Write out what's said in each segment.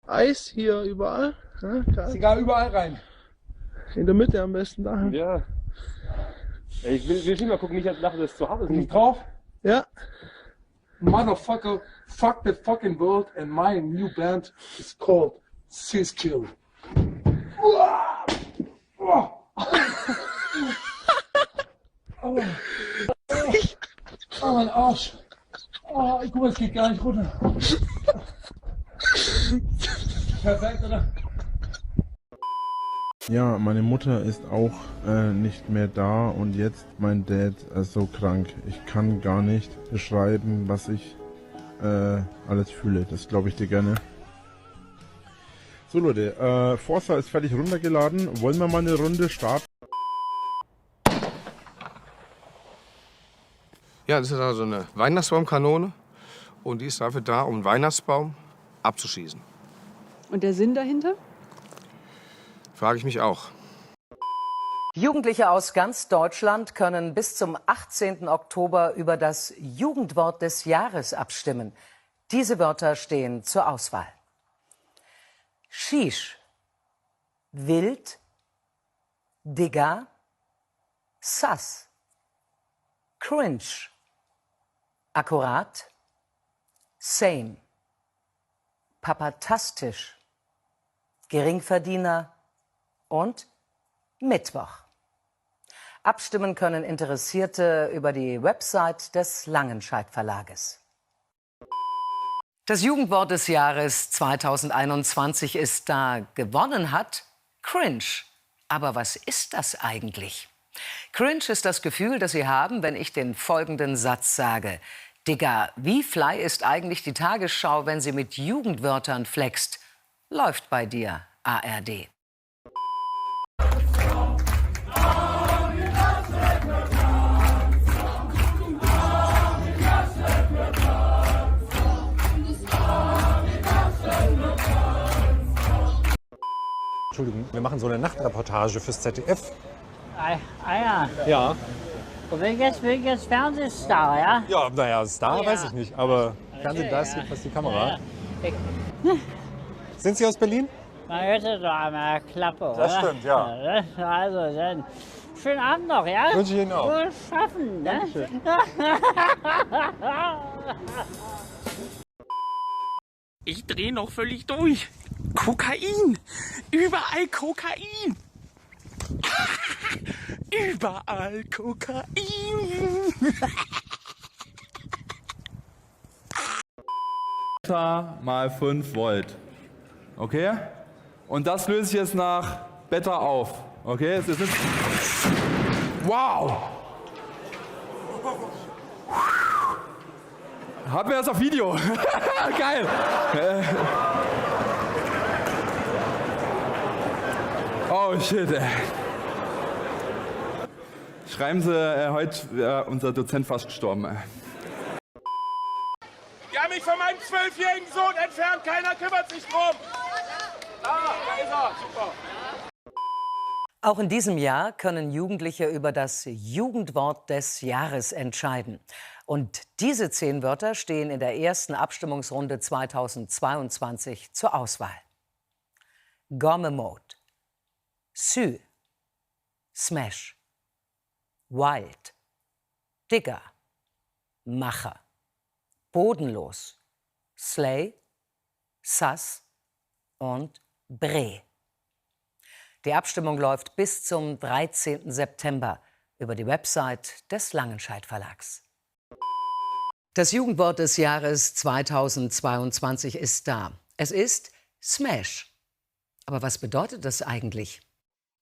Eis hier überall. Ja, Ist egal, überall rein. in der Mitte am besten da. Ja. Ich will nicht mal gucken, nicht dass das zu hart ist. Bin ich drauf? Ja. Motherfucker, fuck the fucking world and my new band is called Siskill. Oh, mein Arsch. Oh, guck mal, es geht gar nicht runter. Perfekt, oder? Ja, meine Mutter ist auch nicht mehr da und jetzt mein Dad so krank. Ich kann gar nicht beschreiben, was ich alles fühle. Das glaube ich dir gerne. So Leute, Forza ist fertig runtergeladen. Wollen wir mal eine Runde starten? Ja, das ist also eine Weihnachtsbaumkanone und die ist dafür da, um einen Weihnachtsbaum abzuschießen. Und der Sinn dahinter? Frage ich mich auch. Jugendliche aus ganz Deutschland können bis zum 18. Oktober über das Jugendwort des Jahres abstimmen. Diese Wörter stehen zur Auswahl. Shish, wild, Digga, sass, cringe, akkurat, same, papatastisch, Geringverdiener und Mittwoch. Abstimmen können Interessierte über die Website des Langenscheidt Verlages. Das Jugendwort des Jahres 2021 ist da. Gewonnen hat Cringe. Aber was ist das eigentlich? Cringe ist das Gefühl, das Sie haben, wenn ich den folgenden Satz sage. Digga, wie fly ist eigentlich die Tagesschau, wenn sie mit Jugendwörtern flext? Läuft bei dir, ARD. Entschuldigung, wir machen so eine Nachtreportage fürs ZDF. Ja. Ja. Und bin jetzt Fernsehstar, ja? Ja, naja, Star Ja. weiß ich nicht, aber Fernsehen, da ist jedenfalls die Kamera. Ja. Sind Sie aus Berlin? Man hört es doch an der Klappe, oder? Das stimmt, ja. Also, dann schönen Abend noch, ja? Wünsche ich Ihnen auch. Wohl schaffen, ne? Ich drehe noch völlig durch. Kokain. Überall Kokain. Überall Kokain. Mal 5 Volt. Okay? Und das löse ich jetzt nach Beta auf. Okay? Es ist wow! Haben wir das auf Video? Geil! Oh shit, ey. Schreiben Sie, heute unser Dozent fast gestorben. Ey. Die haben mich von meinem 12-jährigen Sohn entfernt. Keiner kümmert sich drum. Da ist er. Super. Auch in diesem Jahr können Jugendliche über das Jugendwort des Jahres entscheiden. Und diese 10 Wörter stehen in der ersten Abstimmungsrunde 2022 zur Auswahl. Gomme Mode, Sü, Smash, Wild, Digger, Macher, Bodenlos, Slay, Sass und Bre. Die Abstimmung läuft bis zum 13. September über die Website des Langenscheidt Verlags. Das Jugendwort des Jahres 2022 ist da. Es ist Smash. Aber was bedeutet das eigentlich?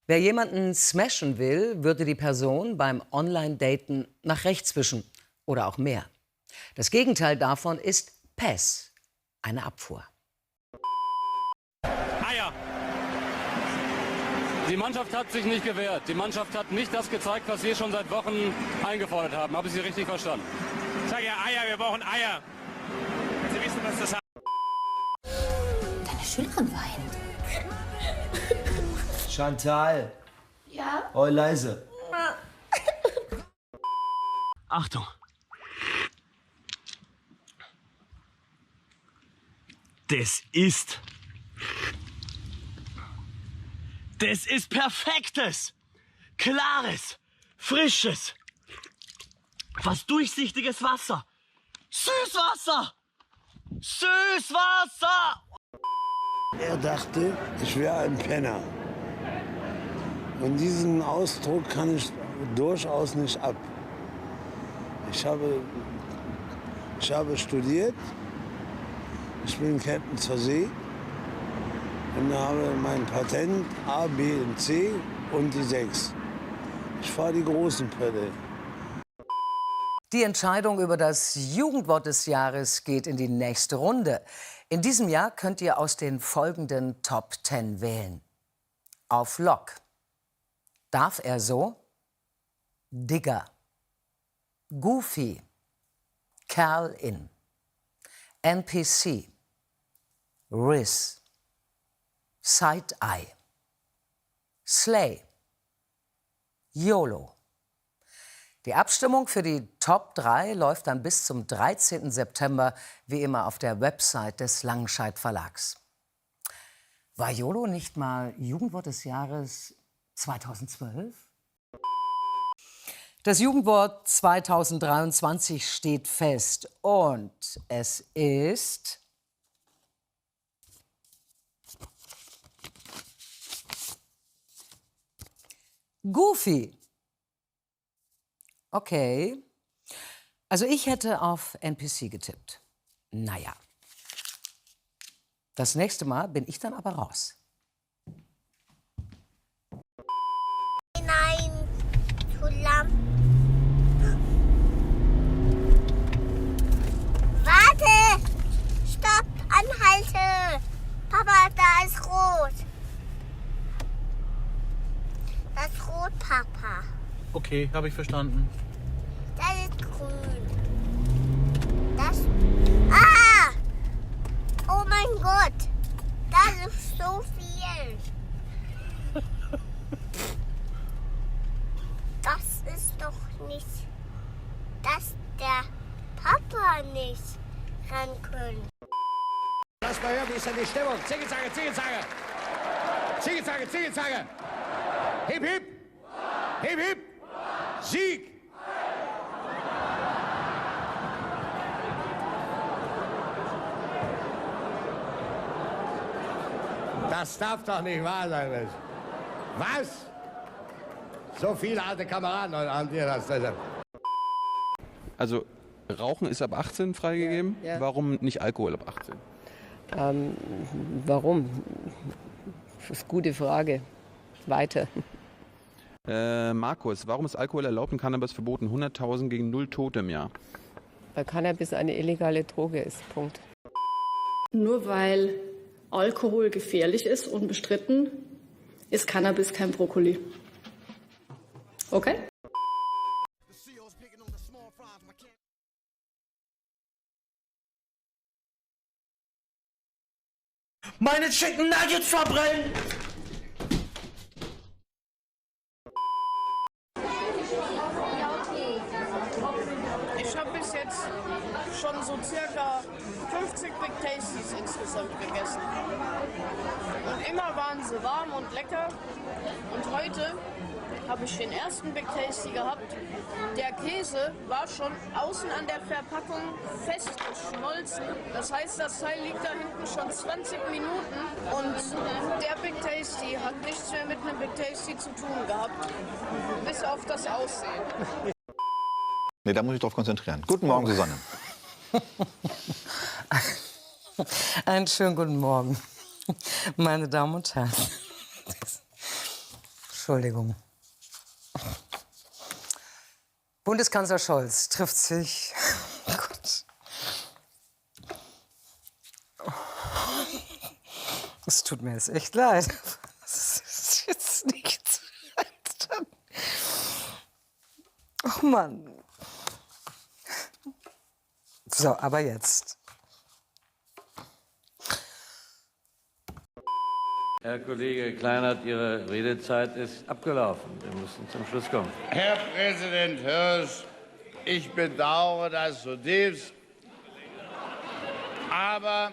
Wer jemanden smashen will, würde die Person beim Online-Daten nach rechts wischen oder auch mehr. Das Gegenteil davon ist Pass, eine Abfuhr. Eier. Die Mannschaft hat sich nicht gewehrt. Die Mannschaft hat nicht das gezeigt, was wir schon seit Wochen eingefordert haben. Habe ich Sie richtig verstanden? Ich sag ja Eier, wir brauchen Eier. Sie wissen, was das heißt. Deine Schülerin weint. Chantal. Ja? Oh, leise. Achtung. Das ist Das ist perfektes, klares, frisches, fast durchsichtiges Wasser. Süßwasser! Süßwasser! Er dachte, ich wäre ein Penner. Und diesen Ausdruck kann ich durchaus nicht ab. Ich habe studiert, ich bin Captain zur See und habe mein Patent A, B und C und die 6. Ich fahre die großen Pötte. Die Entscheidung über das Jugendwort des Jahres geht in die nächste Runde. In diesem Jahr könnt ihr aus den folgenden Top 10 wählen. Auf Lock. Darf er so? Digger. Goofy. Kerl in. NPC. Riz. Side-Eye. Slay. YOLO. Die Abstimmung für die Top 3 läuft dann bis zum 13. September, wie immer auf der Website des Langenscheidt Verlags. War YOLO nicht mal Jugendwort des Jahres 2012? Das Jugendwort 2023 steht fest und es ist Goofy. Okay. Also ich hätte auf NPC getippt. Naja. Das nächste Mal bin ich dann aber raus. Nein, zu lang. Warte! Stopp! Anhalte! Papa, da ist rot. Das ist rot, Papa. Okay, habe ich verstanden. Das ist grün. Das... Ah! Oh mein Gott! Das ist so viel. Das ist doch nicht, dass der Papa nicht ran können. Lass mal hören, wie ist denn die Stimmung? Ziegelzange, Ziegelzange! Ziegelzange, Ziegelzange! Hip, hip! Hip, hip! Sieg! Das darf doch nicht wahr sein, Mensch. Was? So viele alte Kameraden an dir, das. Also, Rauchen ist ab 18 freigegeben. Ja. Warum nicht Alkohol ab 18? Warum? Das ist eine gute Frage. Weiter. Markus, warum ist Alkohol erlaubt und Cannabis verboten? 100.000 gegen 0 Tote im Jahr. Weil Cannabis eine illegale Droge ist. Punkt. Nur weil Alkohol gefährlich ist, unbestritten, ist Cannabis kein Brokkoli. Okay? Meine Chicken Nuggets verbrennen! Ich habe bis jetzt schon so circa 50 Big Tasties insgesamt gegessen. Und immer waren sie warm und lecker. Und heute habe ich den ersten Big Tasty gehabt. Der Käse war schon außen an der Verpackung festgeschmolzen. Das heißt, das Teil liegt da hinten schon 20 Minuten. Und der Big Tasty hat nichts mehr mit einem Big Tasty zu tun gehabt. Bis auf das Aussehen. Nee, da muss ich drauf konzentrieren. Guten Morgen, Susanne. Einen schönen guten Morgen, meine Damen und Herren. Entschuldigung. Bundeskanzler Scholz trifft sich. Oh Gott. Es tut mir jetzt echt leid. Das ist jetzt nichts. Oh Mann. So, aber jetzt. Herr Kollege Kleinert, Ihre Redezeit ist abgelaufen. Wir müssen zum Schluss kommen. Herr Präsident Hirsch, ich bedauere das zutiefst, aber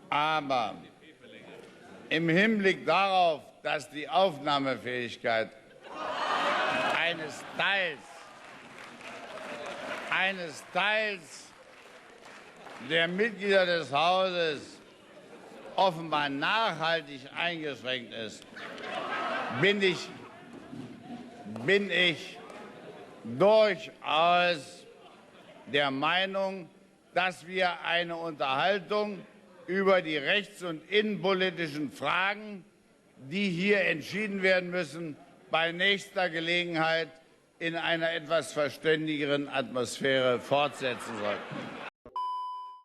Aber im Hinblick darauf, dass die Aufnahmefähigkeit eines Teils der Mitglieder des Hauses offenbar nachhaltig eingeschränkt ist, bin ich durchaus der Meinung, dass wir eine Unterhaltung über die rechts- und innenpolitischen Fragen, die hier entschieden werden müssen, bei nächster Gelegenheit in einer etwas verständigeren Atmosphäre fortsetzen sollten.